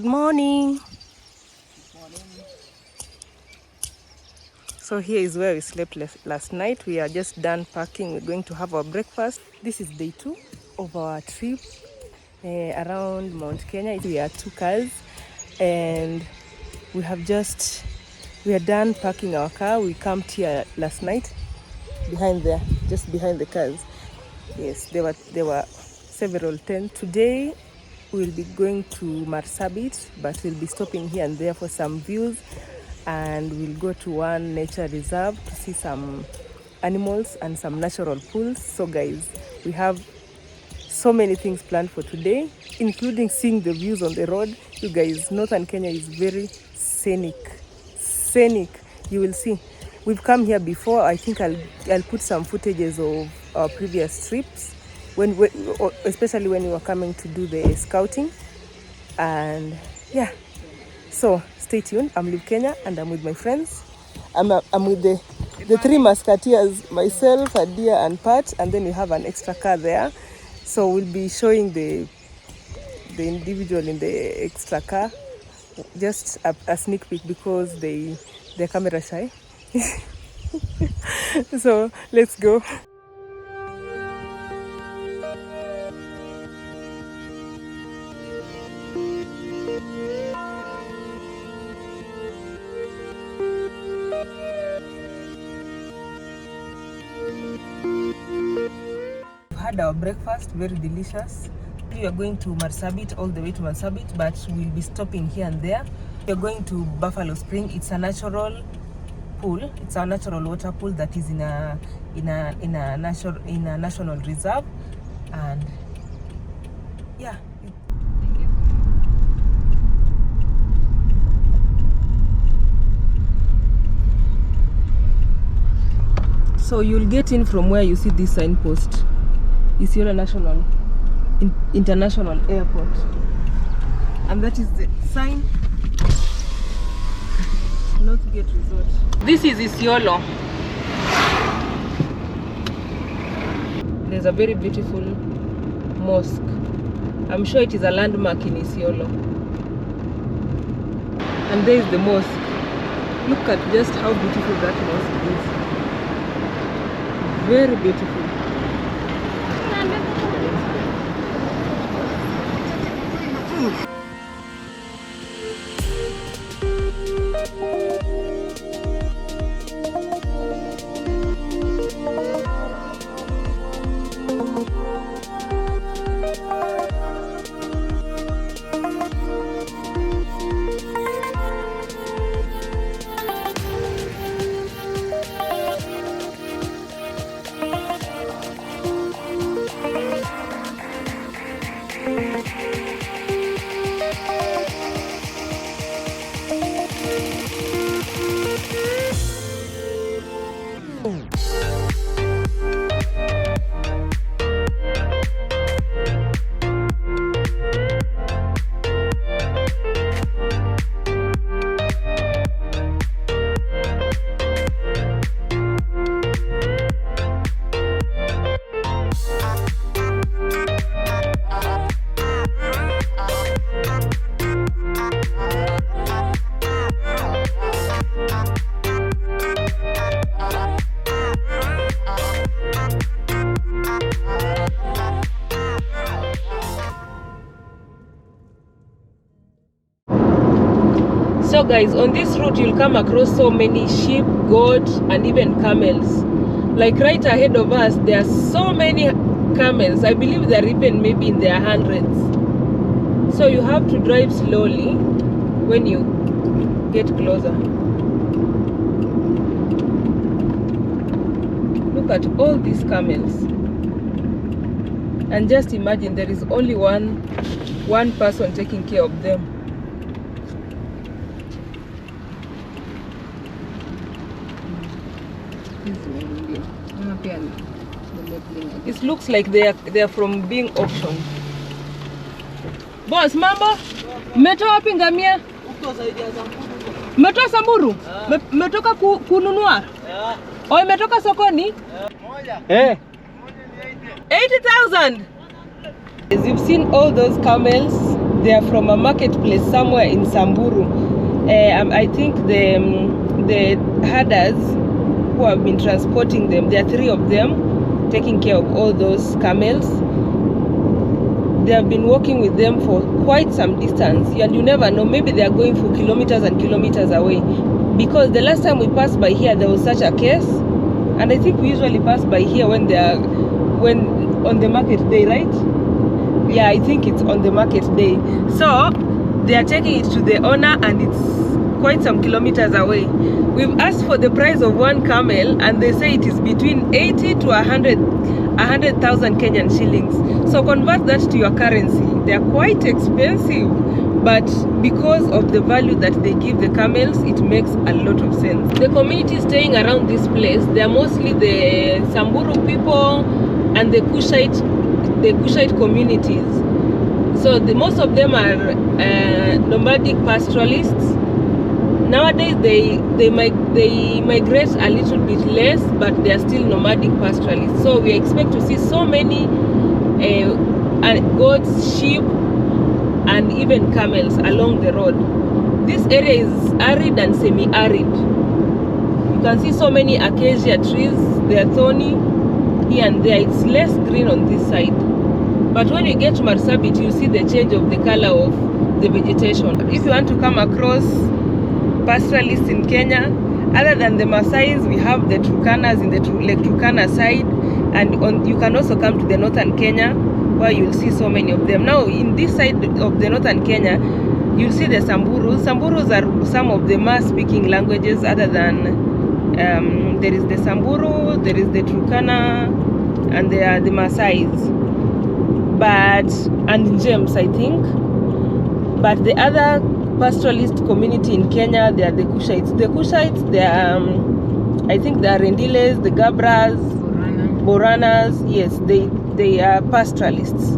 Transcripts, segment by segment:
morning. So here is where we slept last night. We are just done packing. We're going to have our breakfast. This is day 2 of our trip around Mount Kenya. We are 2 cars and we are done packing our car. We camped here last night behind there, just behind the cars. Yes, there were several tents. Today we'll be going to Marsabit, but we'll be stopping here and there for some views, and we'll go to one nature reserve to see some animals and some natural pools. So guys, we have so many things planned for today, including seeing the views on the road. You guys, northern Kenya is very scenic. You will see. We've come here before. I think I'll put some footages of our previous trips, especially when we were coming to do the scouting. And yeah, so stay tuned. I'm Live Kenya and I'm with my friends. I'm with the 3 musketeers, myself, Adia and Pat, and then we have an extra car there. So we'll be showing the individual in the extra car, just a sneak peek because they're camera shy. So let's go. Had our breakfast, very delicious. We are going to Marsabit, all the way to Marsabit, but we'll be stopping here and there. We are going to Buffalo Spring. It's a natural pool. It's a natural water pool that is in a national reserve, and yeah. So you'll get in from where you see this signpost, Isiolo International Airport, and that is the sign, Northgate Resort. This is Isiolo. There's a very beautiful mosque. I'm sure it is a landmark in Isiolo. And there is the mosque. Look at just how beautiful that mosque is. Very beautiful. So guys, on this route you'll come across so many sheep, goats, and even camels. Like right ahead of us, there are so many camels. I believe they're even maybe in their hundreds. So you have to drive slowly when you get closer. Look at all these camels. And just imagine there is only one person taking care of them. It looks like they are from being auctioned. Boss, mambo? Mmetoa wapi ngamia? Mmetoa Samburu? Mmetoka kununua? Oh, mmetoka sokoni? Moja. 80,000. As you've seen all those camels, They are from a marketplace somewhere in Samburu. I think the herders who have been transporting them, there are 3 of them taking care of all those camels. They have been walking with them for quite some distance, and you never know, maybe they are going for kilometers and kilometers away, because the last time we passed by here there was such a case, and I think we usually pass by here when on the market day, right? Yeah, I think it's on the market day. So they are taking it to the owner, and it's quite some kilometers away. We've asked for the price of one camel, and they say it is between 80 to 100,000 Kenyan shillings. So convert that to your currency. They are quite expensive, but because of the value that they give the camels, it makes a lot of sense. The community staying around this place, they are mostly the Samburu people and the Kushite communities. So most of them are nomadic pastoralists. Nowadays they migrate a little bit less, but they are still nomadic pastoralists. So we expect to see so many goats, sheep, and even camels along the road. This area is arid and semi-arid. You can see so many acacia trees. They are thorny here and there. It's less green on this side. But when you get to Marsabit, you see the change of the color of the vegetation. If you want to come across pastoralists in Kenya, other than the Maasais, we have the Turkanas in the Lake Turkana side, and you can also come to the northern Kenya, where you'll see so many of them. Now, in this side of the northern Kenya, you'll see the Samburus. Samburus are some of the Mas-speaking languages, other than there is the Samburu, there is the Turkana, and there are the Maasais. And James, I think. But the other pastoralist community in Kenya, they are the Kushites. The Kushites, they are, I think they are Rendiles, the Gabras, Boranas. Yes, they are pastoralists.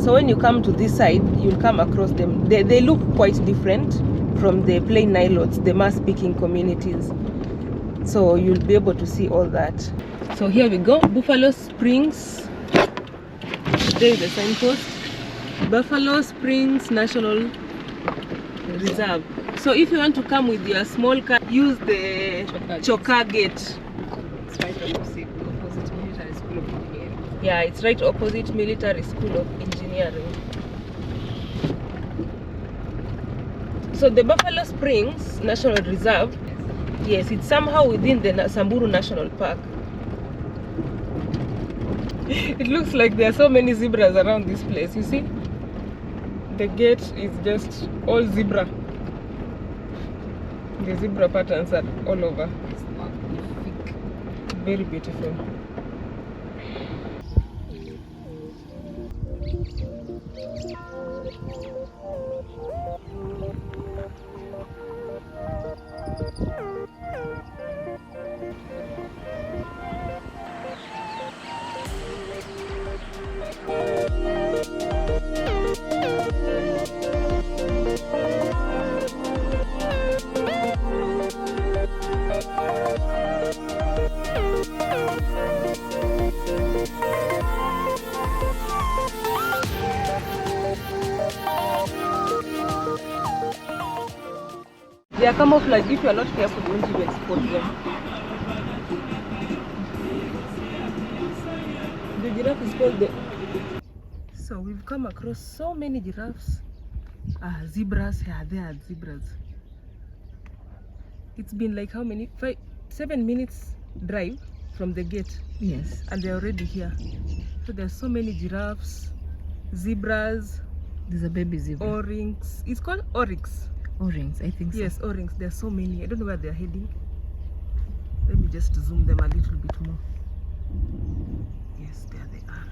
So when you come to this side, you'll come across them. They look quite different from the plain Nilotes, the Mas-speaking communities. So you'll be able to see all that. So here we go, Buffalo Springs. There is the signpost, Buffalo Springs National Reserve. So if you want to come with your small car, use the Choka gate. It's right opposite Military School of Engineering. Yeah, it's right opposite Military School of Engineering. So the Buffalo Springs National Reserve, yes, it's somehow within the Samburu National Park. It looks like there are so many zebras around this place, you see? The gate is just all zebra. The zebra patterns are all over. It's magnific. Very beautiful. They are camouflage. If you are not careful, you won't even spot them. The giraffe is called the... So we've come across so many giraffes. Zebras. Yeah, they are zebras. It's been like how many? 7 minutes drive from the gate. Yes. And they're already here. So there's so many giraffes, zebras. There's a baby zebra. Oryx. It's called oryx. Oryx, I think so. Yes, oryx. There are so many. I don't know where they're heading. Let me just zoom them a little bit more. Yes, there they are.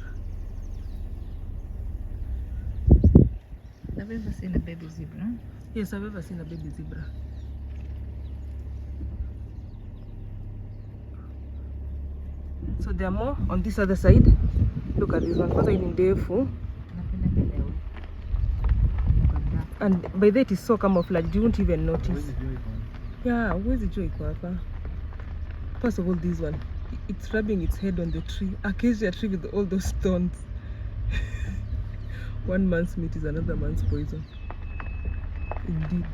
Have you ever seen a baby zebra? Yes, I've ever seen a baby zebra. So there are more on this other side. Look at this one. What's in there for? And by that it's so camouflaged, you won't even notice. Yeah, where's the joy? First of all, this one, it's rubbing its head on the tree, acacia tree with all those stones. One man's meat is another man's poison. Indeed.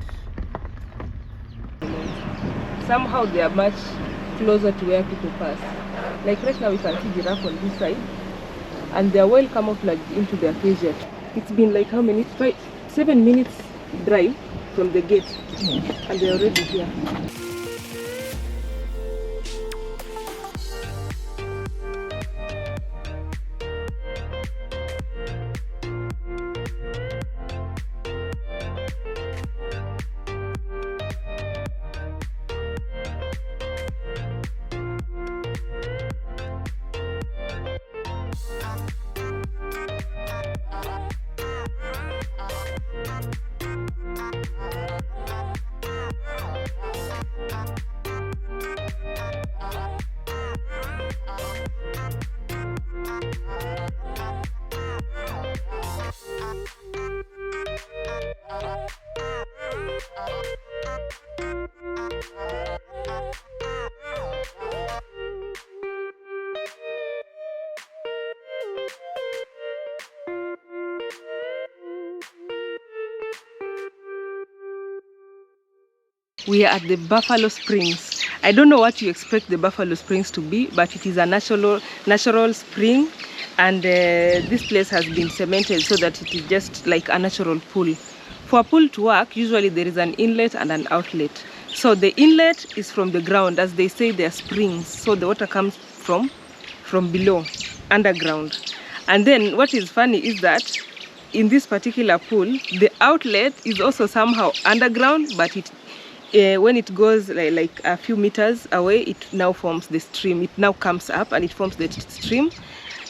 Somehow they are much closer to where people pass. Like right now we can see giraffe on this side, and they are well camouflaged into their cage. It's been like how many? 7 minutes drive from the gate, and they're already here. We are at the Buffalo Springs. I don't know what you expect the Buffalo Springs to be, but it is a natural spring, and this place has been cemented so that it is just like a natural pool. For a pool to work, usually there is an inlet and an outlet. So the inlet is from the ground, as they say they are springs, so the water comes from below, underground. And then what is funny is that in this particular pool, the outlet is also somehow underground, but when it goes like a few meters away, it now forms the stream. It now comes up and it forms the stream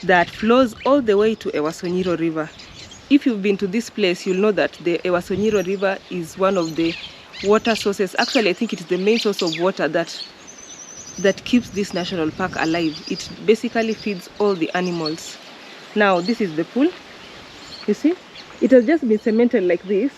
that flows all the way to Ewasonyiro River. If you've been to this place, you'll know that the Ewasonyiro River is one of the water sources. Actually, I think it is the main source of water that keeps this national park alive. It basically feeds all the animals. Now, this is the pool. You see? It has just been cemented like this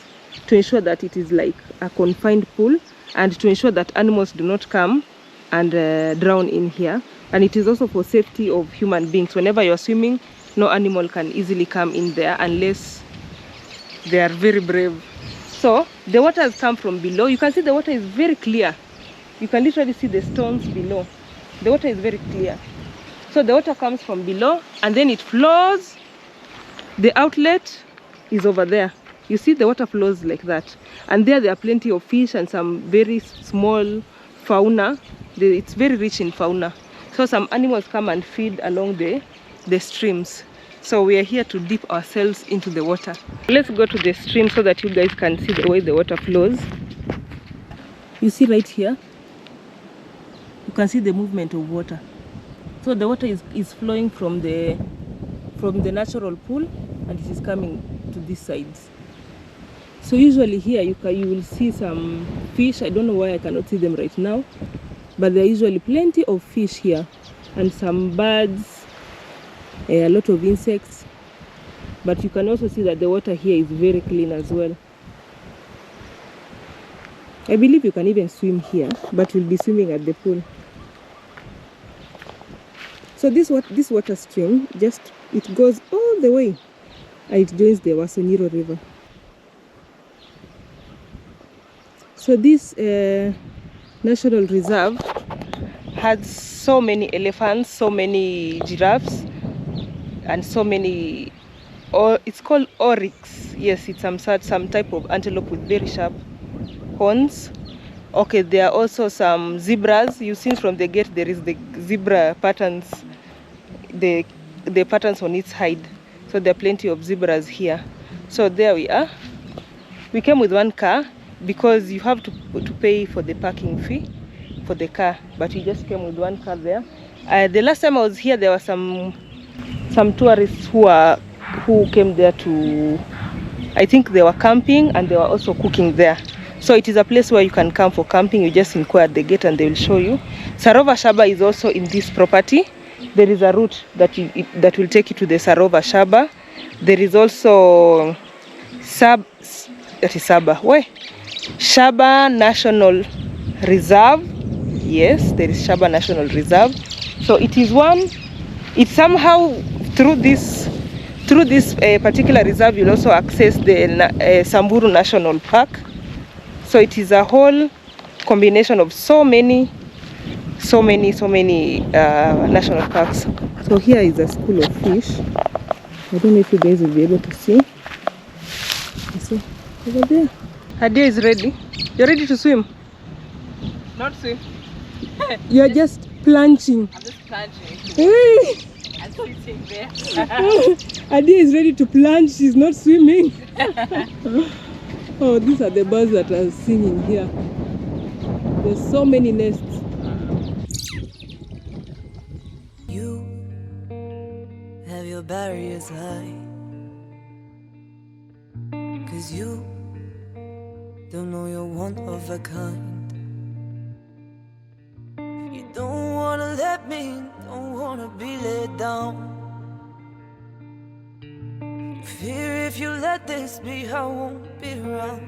to ensure that it is like a confined pool, and to ensure that animals do not come and drown in here. And it is also for safety of human beings. Whenever you're swimming, no animal can easily come in there unless they are very brave. So the water has come from below. You can see the water is very clear. You can literally see the stones below. The water is very clear. So the water comes from below and then it flows. The outlet is over there. You see the water flows like that, and there are plenty of fish and some very small fauna. It's very rich in fauna, so some animals come and feed along the streams. So we are here to dip ourselves into the water. Let's go to the stream so that you guys can see the way the water flows. You see right here, you can see the movement of water. So the water is flowing from the natural pool, and it is coming to these sides. So usually here you will see some fish. I don't know why I cannot see them right now, but there are usually plenty of fish here, and some birds, a lot of insects. But you can also see that the water here is very clean as well. I believe you can even swim here, but we'll be swimming at the pool. So this water stream, it goes all the way and it joins the Ewasonyiro River. So this national reserve has so many elephants, so many giraffes, and so many, it's called oryx. Yes, it's some type of antelope with very sharp horns. Okay, there are also some zebras. You've seen from the gate there is the zebra patterns, the patterns on its hide. So there are plenty of zebras here. So there we are. We came with one car, because you have to pay for the parking fee for the car, but we just came with one car there. The last time I was here, there were some tourists who came there to, I think they were camping, and they were also cooking there. So it is a place where you can come for camping. You just inquire at the gate and they will show you. Sarova Shaba is also in this property. There is a route that will take you to the Sarova Shaba. There is also Shaba National Reserve. Yes, there is Shaba National Reserve. So it is it's somehow through this Through this particular reserve, you'll also access the Samburu National Park. So it is a whole combination of so many national parks. So here is a school of fish. I don't know if you guys will be able to see. You see over there. Hadia is ready. You're ready to swim? Not swim. You're just plunging. I'm just plunging. Hey! I'm sitting there. Hadia is ready to plunge. She's not swimming. Oh, these are the birds that are singing here. There's so many nests. You have your barriers high, 'cause you don't know you're one of a kind. You don't wanna let me in, don't wanna be let down. Fear if you let this be, I won't be around.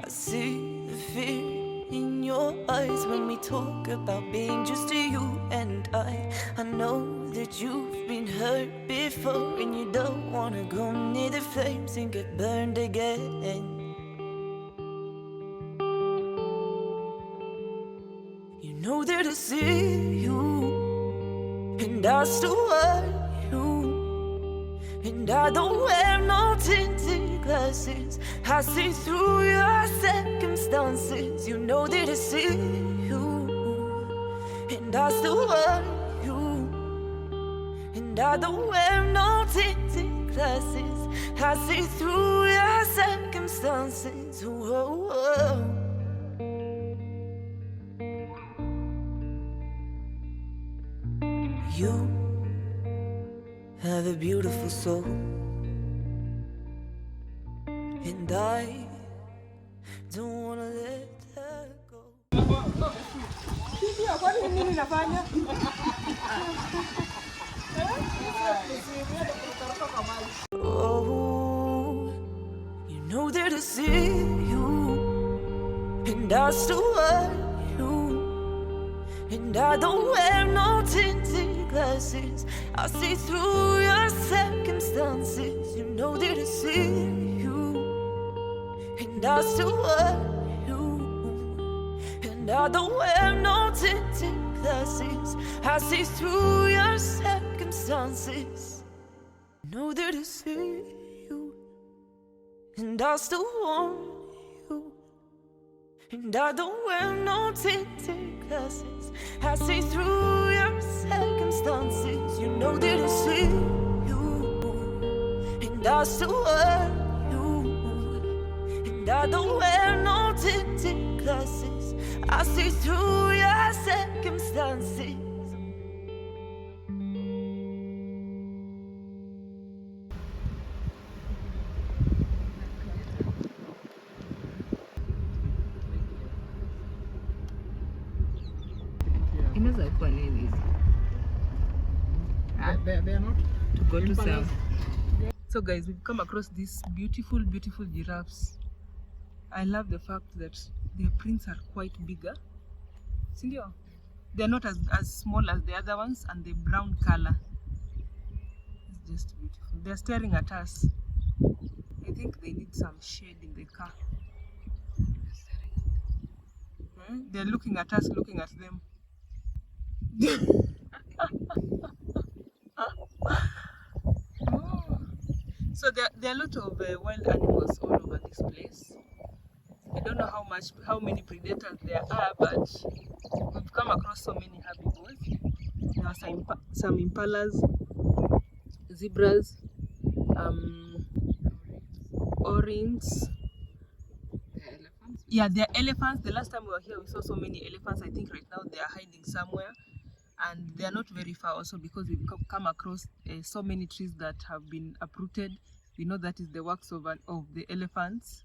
I see the fear in your eyes when we talk about being just you and I. I know that you've been hurt before and you don't wanna go near the flames and get burned again. You know that I see you and I still want you, and I don't wear no tinted glasses. I see through your circumstances. You know that I see you and I still want you, and I don't wear no tinted glasses. I see through your circumstances. Whoa, whoa. You have a beautiful soul, and I don't wanna let her go. Oh, you know that I see you, and I still want you, and I don't wear no tinted glasses. I see through your circumstances. You know that I see you, and I still want you, and I don't wear no tinted glasses. I see through your circumstances. You know that I see you, and I still want you, and I don't wear no tinted glasses. I see through your circumstances. You know that I see you, and I still want you, and I don't wear no tinted glasses. I see through your circumstances. Inaweza kuwa nini hizi? They are not To go to Sam. So guys, we've come across these beautiful giraffes. I love the fact that their prints are quite bigger. Sindio? They're not as small as the other ones, and the brown color. It's just beautiful. They're staring at us. I think they need some shade in the car. They're looking at us, looking at them. So there are a lot of wild animals all over this place. I don't know how many predators there are, but we've come across so many herbivores. There are some impalas, zebras, oryx. Yeah, there are elephants. The last time we were here, we saw so many elephants. I think right now they are hiding somewhere, and they are not very far also, because we've come across so many trees that have been uprooted. We know that is the works of the elephants.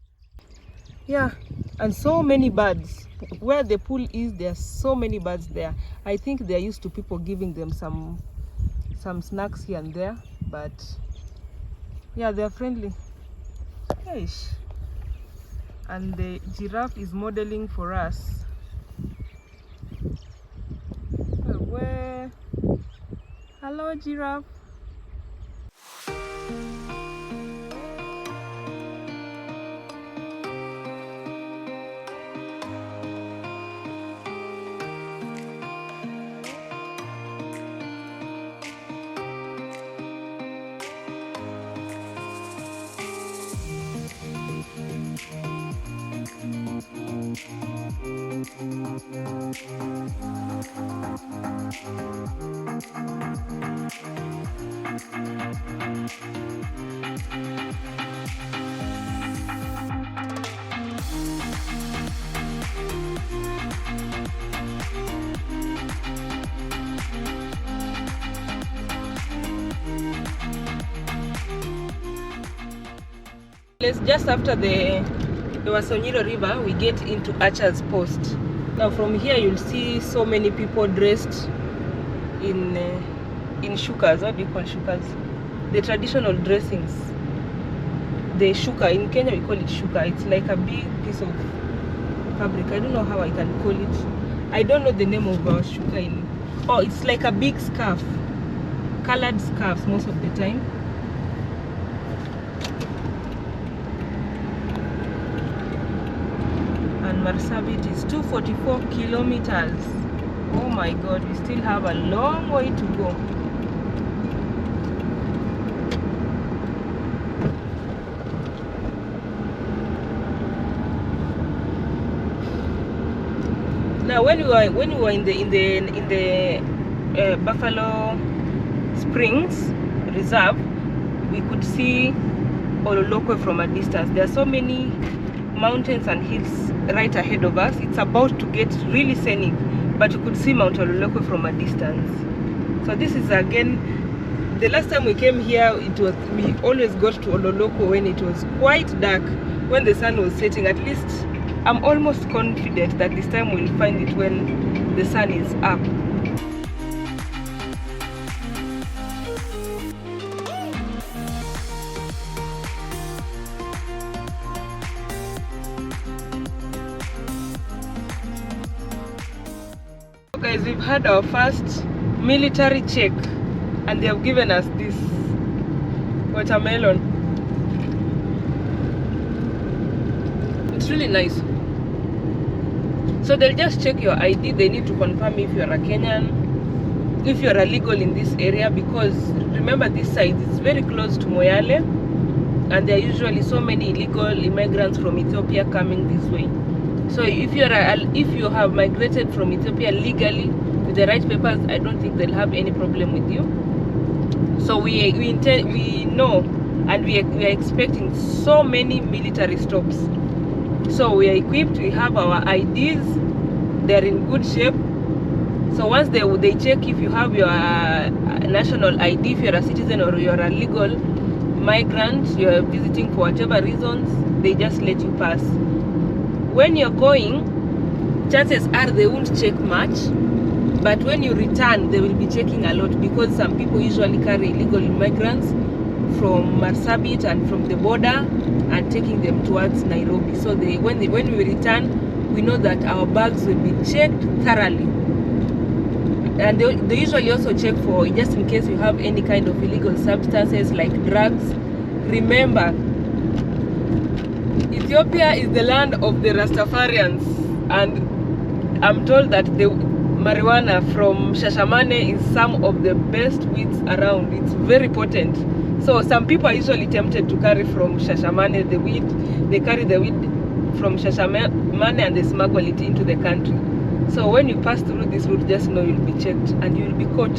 Yeah, and so many birds. Where the pool is, there are so many birds there. I think they are used to people giving them some snacks here and there, but yeah, they are friendly. Eish. And the giraffe is modeling for us. Where? Hello. Hello, giraffe. Just after the Wasonyiro River, we get into Archer's Post. Now from here you'll see so many people dressed in shukas. What do you call shukas? The traditional dressings. The shuka, in Kenya we call it shuka. It's like a big piece of fabric. I don't know how I can call it. I don't know the name of our shuka oh, it's like a big scarf. Colored scarves most of the time. Marsabit is 244 kilometers. Oh my god, we still have a long way to go. Now when we were in the Buffalo Springs Reserve, we could see Ololokwe from a distance. There are so many mountains and hills right ahead of us. It's about to get really scenic, but you could see Mount Ololokwe from a distance. So this is again the last time we came here. We always got to Ololokwe when it was quite dark, when the sun was setting. At least I'm almost confident that this time we'll find it when the sun is up. Guys, we've had our first military check and they have given us this watermelon. It's really nice. So they'll just check your ID. They need to confirm if you're a Kenyan, if you're illegal in this area, because remember this side is very close to Moyale and there are usually so many illegal immigrants from Ethiopia coming this way. So if you have migrated from Ethiopia legally with the right papers, I don't think they'll have any problem with you. So we know and we are expecting so many military stops. So we are equipped, we have our IDs, they're in good shape. So once they check if you have your national ID, if you're a citizen or you're a legal migrant, you're visiting for whatever reasons, they just let you pass. When you're going, chances are they won't check much, but when you return, they will be checking a lot, because some people usually carry illegal immigrants from Marsabit and from the border and taking them towards Nairobi. So when we return, we know that our bags will be checked thoroughly. And they usually also check for, just in case you have any kind of illegal substances like drugs. Remember, Ethiopia is the land of the Rastafarians, and I'm told that the marijuana from Shashamane is some of the best weeds around. It's very potent. So some people are usually tempted to carry from Shashamane the weed. They carry the weed from Shashamane and they smuggle it into the country. So when you pass through this route, just know you'll be checked and you'll be caught.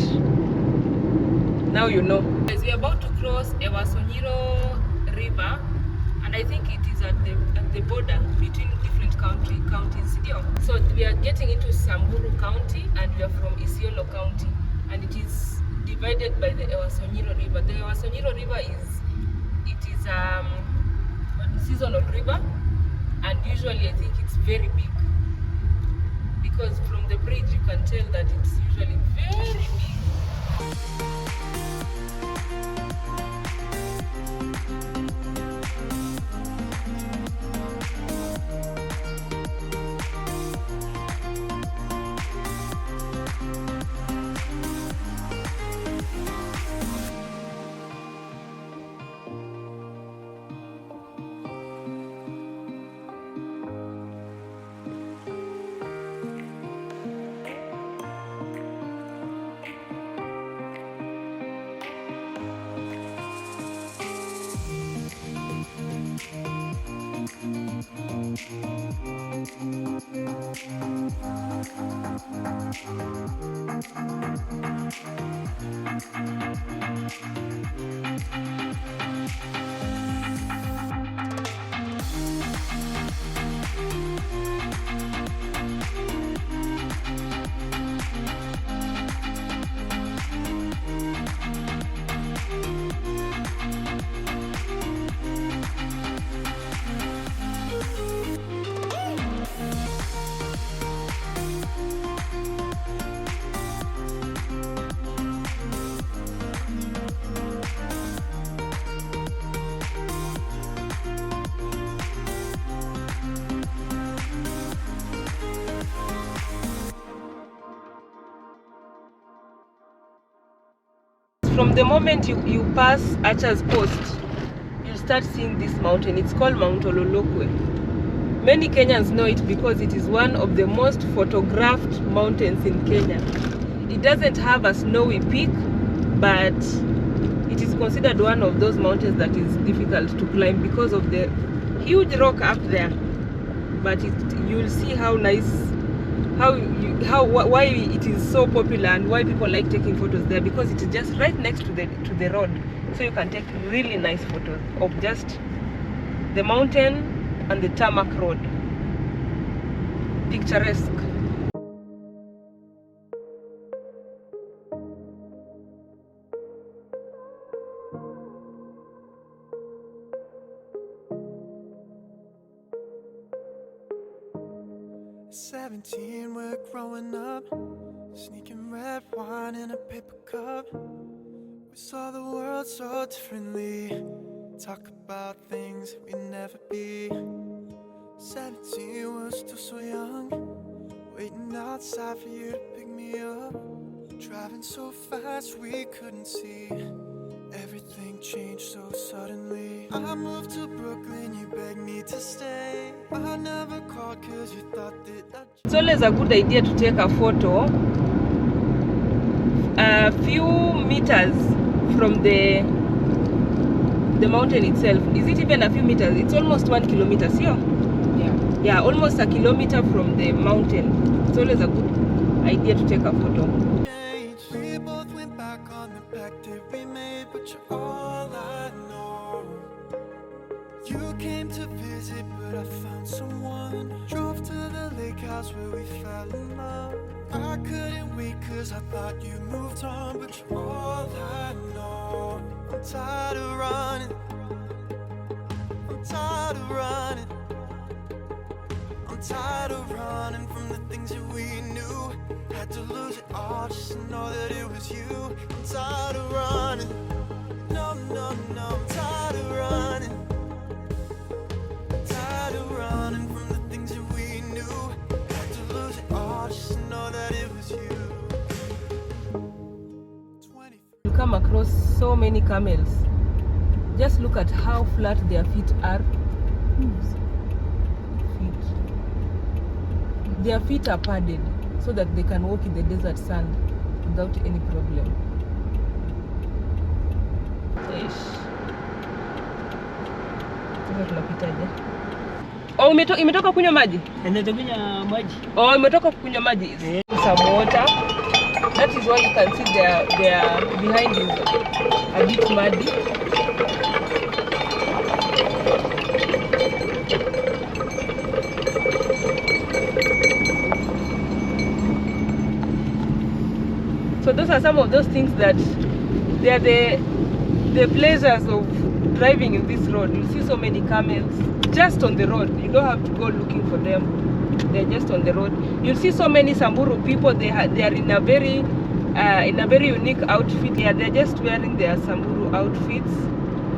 Now you know. Guys, we are about to cross Wasonyiro River, and I think it is at the border between different counties. So we are getting into Samburu County and we are from Isiolo County, and it is divided by the Wasonyiro River. The Wasonyiro River is a seasonal river, and usually I think it's very big, because from the bridge you can tell that it's usually very big. from the moment you pass Archer's Post, you'll start seeing this mountain. It's called Mount Ololokwe. Many Kenyans know it because it is one of the most photographed mountains in Kenya. It doesn't have a snowy peak, but it is considered one of those mountains that is difficult to climb because of the huge rock up there. But you'll see how nice, why it is so popular and why people like taking photos there, because it is just right next to the road, so you can take really nice photos of just the mountain and the tarmac road. Picturesque. At 17, we're growing up, sneaking red wine in a paper cup. We saw the world so differently, talk about things we'd never be. 17, we're still so young, waiting outside for you to pick me up. Driving so fast we couldn't see, everything changed so suddenly. I moved to Brooklyn, you begged me to stay. I never called cause you thought that It's always a good idea to take a photo a few meters from the mountain itself. Is it even a few meters? It's almost 1 kilometer, yeah? Yeah, almost a kilometer from the mountain. It's always a good idea to take a photo. we both went back on the pact that we made, but you're all I know. You came to visit, but I found someone. Drove to the lake house where we fell in love. I couldn't wait cause I thought you moved on, but you're all I know. I'm tired of running, I'm tired of running, I'm tired of running from the things that we knew. Had to lose it all just to know that it was you. I'm tired of running, no, no, no, I'm tired of running. Tired of running from the things that we knew. Had to lose it all just to know that it was you. You come across so many camels. Just look at how flat their feet are. Their feet are padded so that they can walk in the desert sand without any problem. Sasa tunapitaje? Oh, imetoka kunywa maji? Kunywa maji. Oh, imetoka kunywa maji. Some water. That is why you can see their behind is a bit muddy. So those are some of those things that they are the pleasures of driving in this road. You see so many camels just on the road. You don't have to go looking for them. They're just on the road. You'll see so many Samburu people. They are in a very unique outfit. Yeah, they're just wearing their Samburu outfits.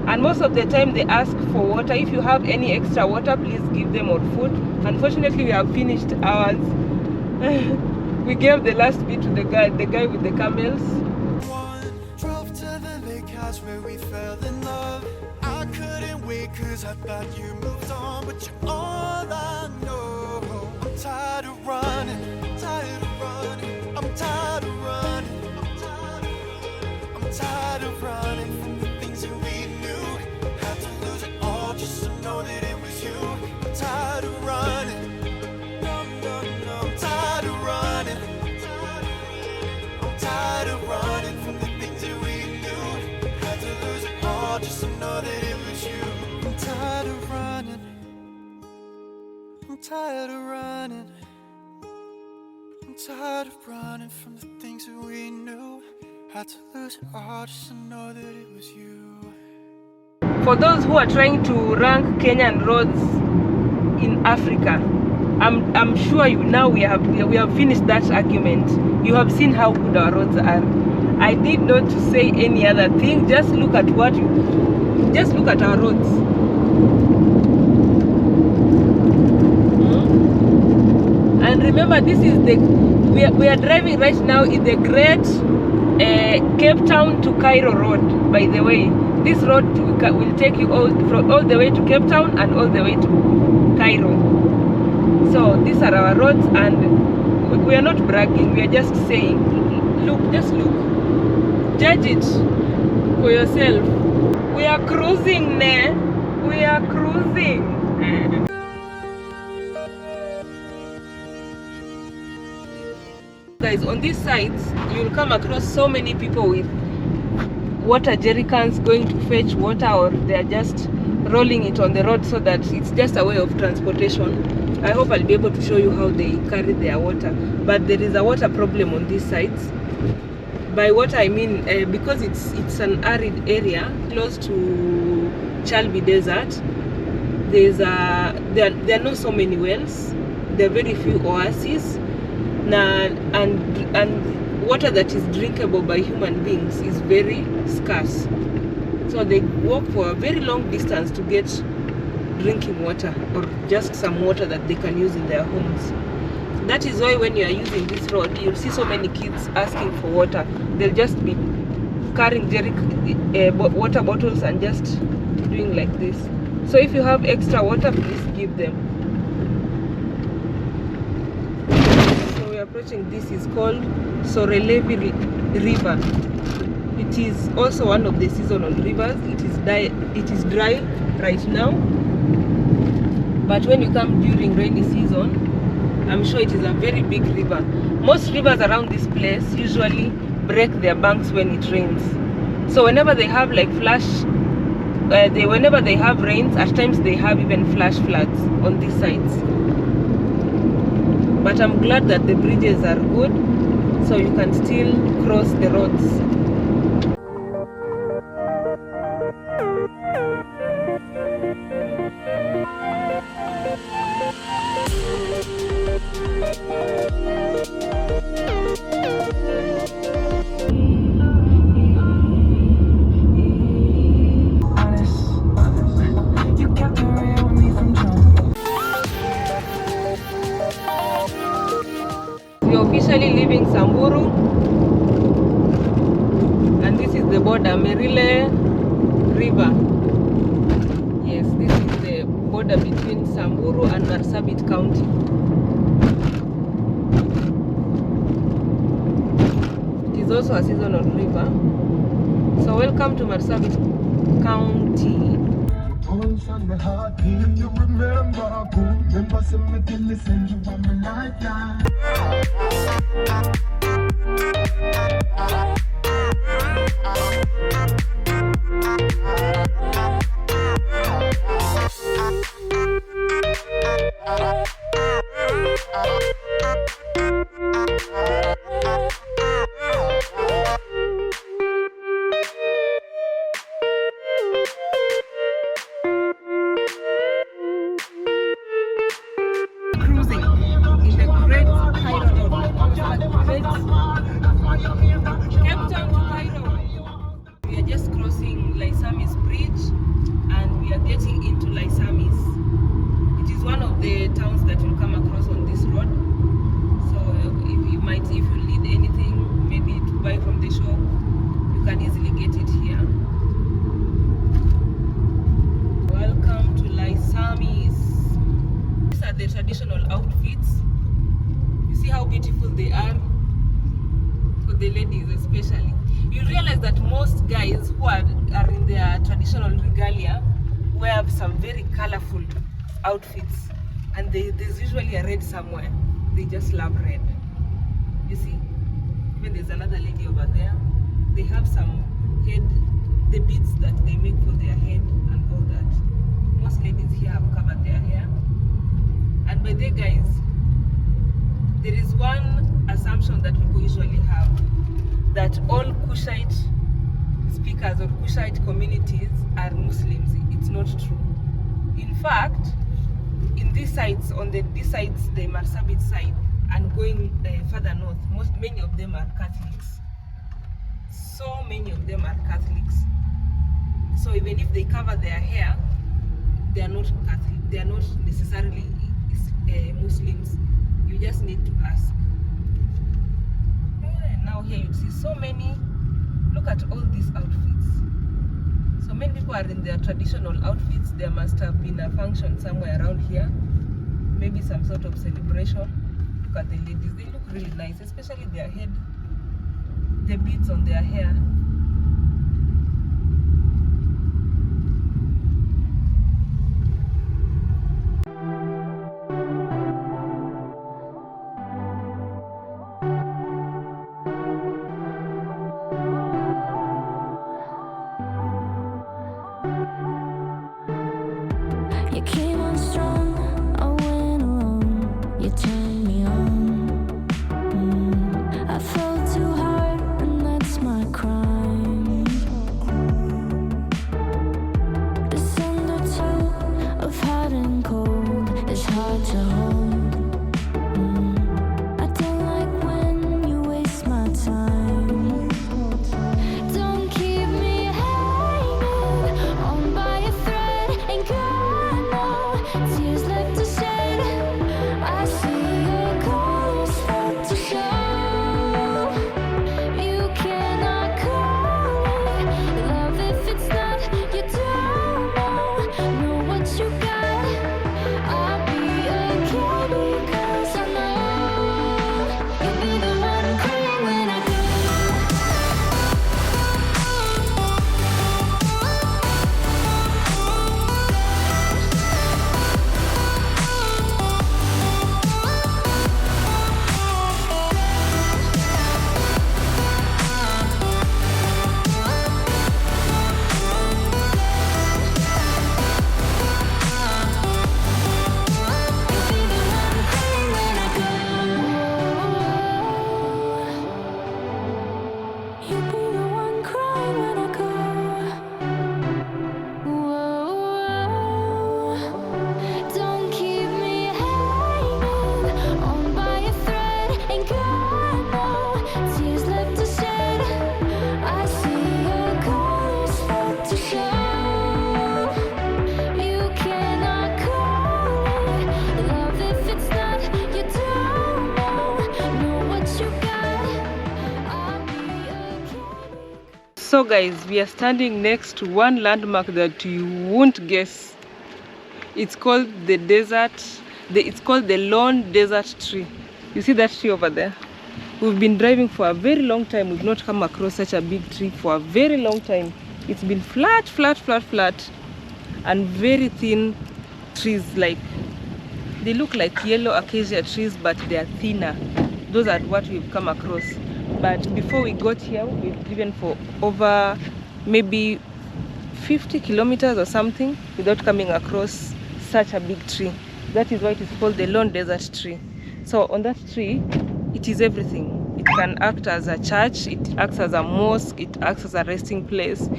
And most of the time they ask for water. If you have any extra water, please give them, or food. Unfortunately, we have finished ours. We gave the last bit to the guy with the camels. Drove to the lake house where we fell in love. I couldn't wait cause I thought you moved on, but you're all I know. I'm tired of running, I'm tired of running, I'm tired of running, I'm tired of running from the things that we knew. Had to lose it all just to know that it was you. I'm tired of running, no, no, no, I'm tired of running. I'm tired of running from the things that we knew. Had to lose it all just to know that it was you. I'm tired of running, I'm tired of running, I'm tired of running from the things that we knew. Had to lose it all just to know that it was you. For those who are trying to rank Kenyan roads in Africa, I'm sure we have finished that argument. You have seen how good our roads are. I need not to say any other thing. Just look at our roads. And remember, this is we are driving right now in the great Cape Town to Cairo road, by the way. This road will take you all the way to Cape Town and all the way to Cairo. So these are our roads, and we are not bragging, we are just saying, look, just look. Judge it for yourself. We are cruising, ne? We are cruising. Guys, on these sides, you'll come across so many people with water jerry cans going to fetch water, or they're just rolling it on the road so that it's just a way of transportation. I hope I'll be able to show you how they carry their water. But there is a water problem on these sides. By water I mean because it's an arid area close to Chalbi Desert. There are not so many wells. There are very few oases. And water that is drinkable by human beings is very scarce. So they walk for a very long distance to get drinking water, or just some water that they can use in their homes. That is why when you are using this road, you'll see so many kids asking for water. They'll just be carrying water bottles and just doing like this. So if you have extra water, please give them. So we are approaching, this is called Sorelevi River. It is also one of the seasonal rivers. It is dry right now, but when you come during rainy season, I'm sure it is a very big river. Most rivers around this place usually break their banks when it rains. So whenever they have like whenever they have rains, at times they have even flash floods on these sides. But I'm glad that the bridges are good, so you can still cross the roads. We're officially leaving Samburu, and this is the border, Merile River. Yes, this is the border between Samburu and Marsabit County. It is also a seasonal river. So welcome to Marsabit County. The traditional outfits, you see how beautiful they are, for the ladies especially. You realize that most guys who are in their traditional regalia wear some very colorful outfits, and there's usually a red somewhere. They just love red. You see, even there's another lady over there. They have some the beads that they make for their head and all that. Most ladies here have covered their hair. And by the guys, there is one assumption that people usually have, that all Kushite speakers or Kushite communities are Muslims. It's not true. In fact, in these sides, the Marsabit side, and going further north, many of them are Catholics. So many of them are Catholics. So even if they cover their hair, they are not Catholic. They are not necessarily Muslims. You just need to ask. Now here you see so many. Look people are in their traditional outfits. There must have been a function somewhere around here, maybe some sort of celebration. Look at the ladies, they look really nice, especially their head, the beads on their hair. You came on strong, I went along, you turned me on. I fell too hard, and that's my crime. This undertow of hot and cold is hard to hold. I don't like when you waste my time. Don't keep me hanging on by a thread, and God, no tears left to shed. I see your colors start to show. You cannot call it love if it's not. You don't know what you got. I'll be okay because I know you'll be the one crying when I go. You'll be the one crying when I go. Don't keep me hanging on by a thread, and God, no tears left to shed. I see your colors start to show. You cannot call it love if it's not. You don't know what you got. I'll be okay. So guys, we are standing next to one landmark that you won't guess. It's called the it's called the Lone Desert Tree. You see that tree over there? We've been driving for a very long time. We've not come across such a big tree for a very long time. It's been flat, and very thin trees. Like, they look like yellow acacia trees, but they are thinner. Those are what we've come across. But before we got here, we've driven for over maybe 50 kilometers or something without coming across such a big tree. That is why it is called the Lone Desert Tree. So on that tree, it is everything. It can act as a church, it acts as a mosque, it acts as a resting place,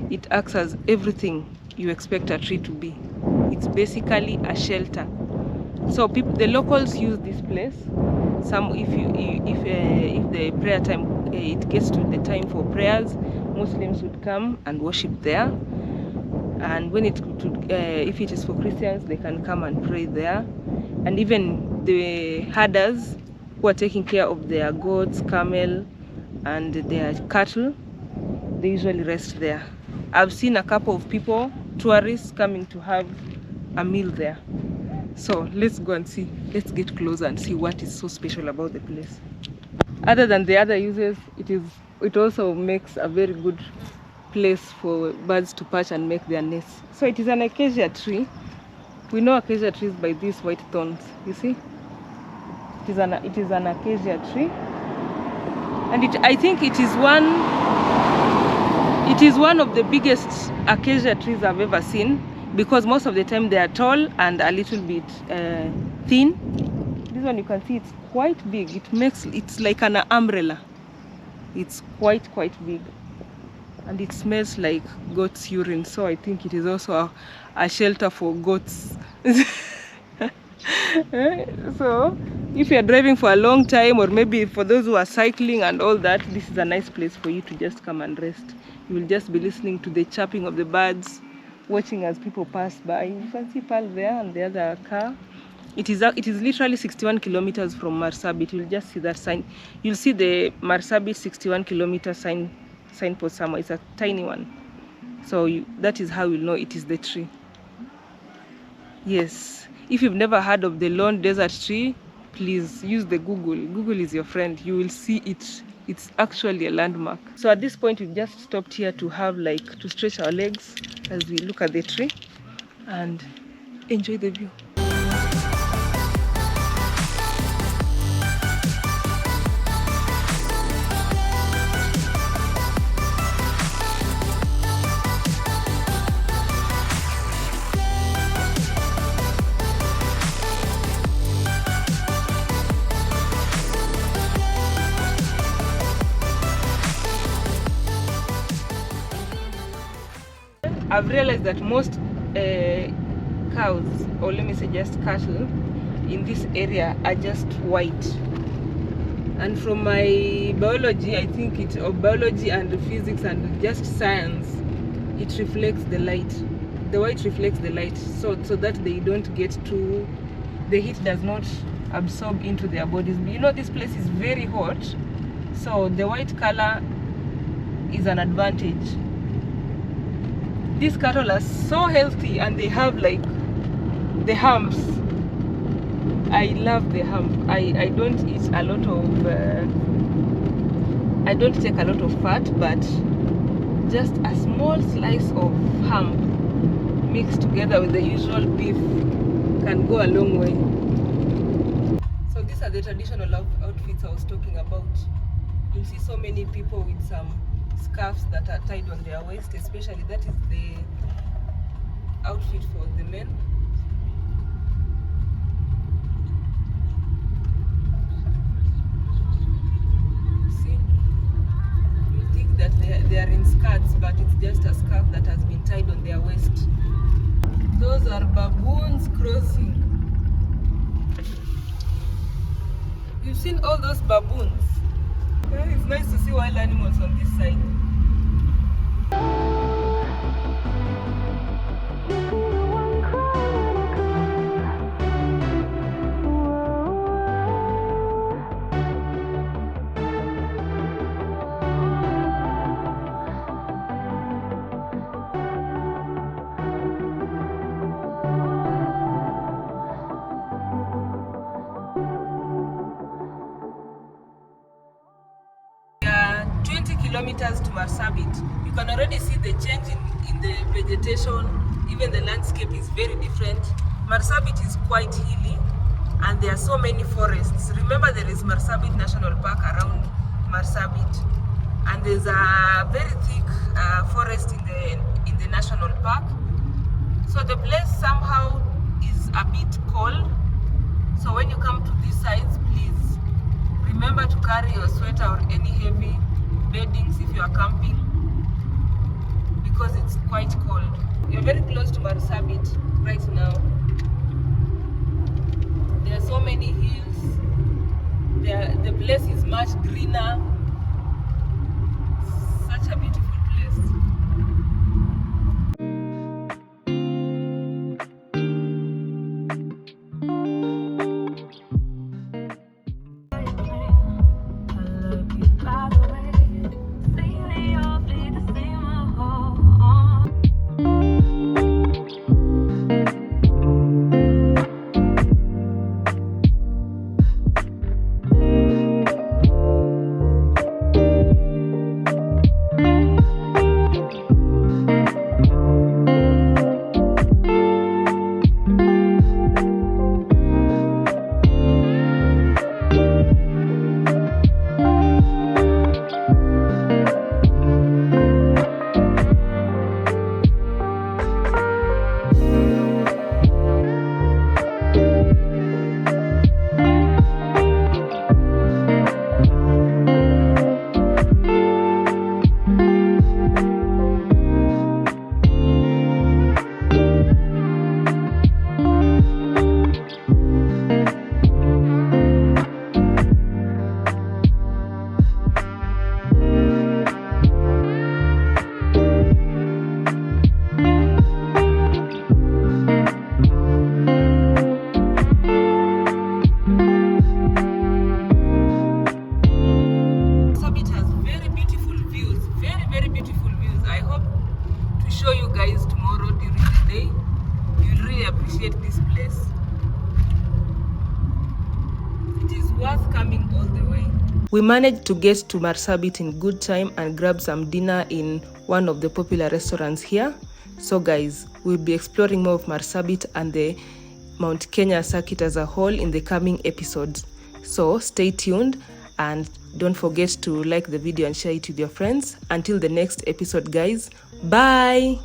it acts as everything you expect a tree to be. It's basically a shelter. So the locals use this place. If the prayer time, it gets to the time for prayers, Muslims would come and worship there. And when if it is for Christians, they can come and pray there. And even the herders who are taking care of their goats, camel, and their cattle, they usually rest there. I've seen a couple of people, tourists, coming to have a meal there. So let's go and see. Let's get closer and see what is so special about the place. Other than the other uses, it also makes a very good place for birds to perch and make their nests. So it is an acacia tree. We know acacia trees by these white thorns. You see, it is an acacia tree, and I think it is one of the biggest acacia trees I've ever seen, because most of the time they are tall and a little bit thin. This one, you can see it's quite big. It's like an umbrella. It's quite big, and it smells like goat's urine. So I think it is also a shelter for goats. So if you're driving for a long time, or maybe for those who are cycling and all that, this is a nice place for you to just come and rest. You will just be listening to the chirping of the birds, watching as people pass by. You can see Pearl there and the other car. It is literally 61 kilometers from Marsabit. You'll just see that sign. You'll see the Marsabit 61 kilometer signpost somewhere. It's a tiny one. So that is how you know it is the tree. Yes, if you've never heard of the lone desert tree, please use the Google. Google is your friend. You will see it. It's actually a landmark. So at this point, we've just stopped here to have to stretch our legs as we look at the tree and enjoy the view. I've realized that most cows, or let me say just cattle, in this area are just white. And from my biology, I think biology and physics and just science, it reflects the light. The white reflects the light, so that they don't get the heat does not absorb into their bodies. You know, this place is very hot, so the white color is an advantage. These cattle are so healthy, and they have the humps. I love the hump. I don't eat a lot of I don't take a lot of fat, but just a small slice of hump mixed together with the usual beef can go a long way. So these are the traditional outfits I was talking about. You'll see so many people with some scarves that are tied on their waist, especially that is the outfit for the men. See, you think that they are in skirts, but it's just a scarf that has been tied on their waist. Those are baboons crossing. You've seen all those baboons. It's nice to see wild animals on this side. Yeah, 20 kilometers to Marsabit. You can already see the change in the vegetation. Even the landscape is very different. Marsabit is quite hilly, and there are so many forests. Remember, there is Marsabit National Park around Marsabit, and there's a very thick forest in the national park. So the place somehow is a bit cold. So when you come to these sides, please remember to carry your sweater or any heavy beddings if you are camping, because it's quite cold. You're very close to Marsabit right now. There are so many hills. The place is much greener. Such a beautiful place. We managed to get to Marsabit in good time and grab some dinner in one of the popular restaurants here. So guys, we'll be exploring more of Marsabit and the Mount Kenya circuit as a whole in the coming episodes. So stay tuned and don't forget to like the video and share it with your friends. Until the next episode, guys, bye.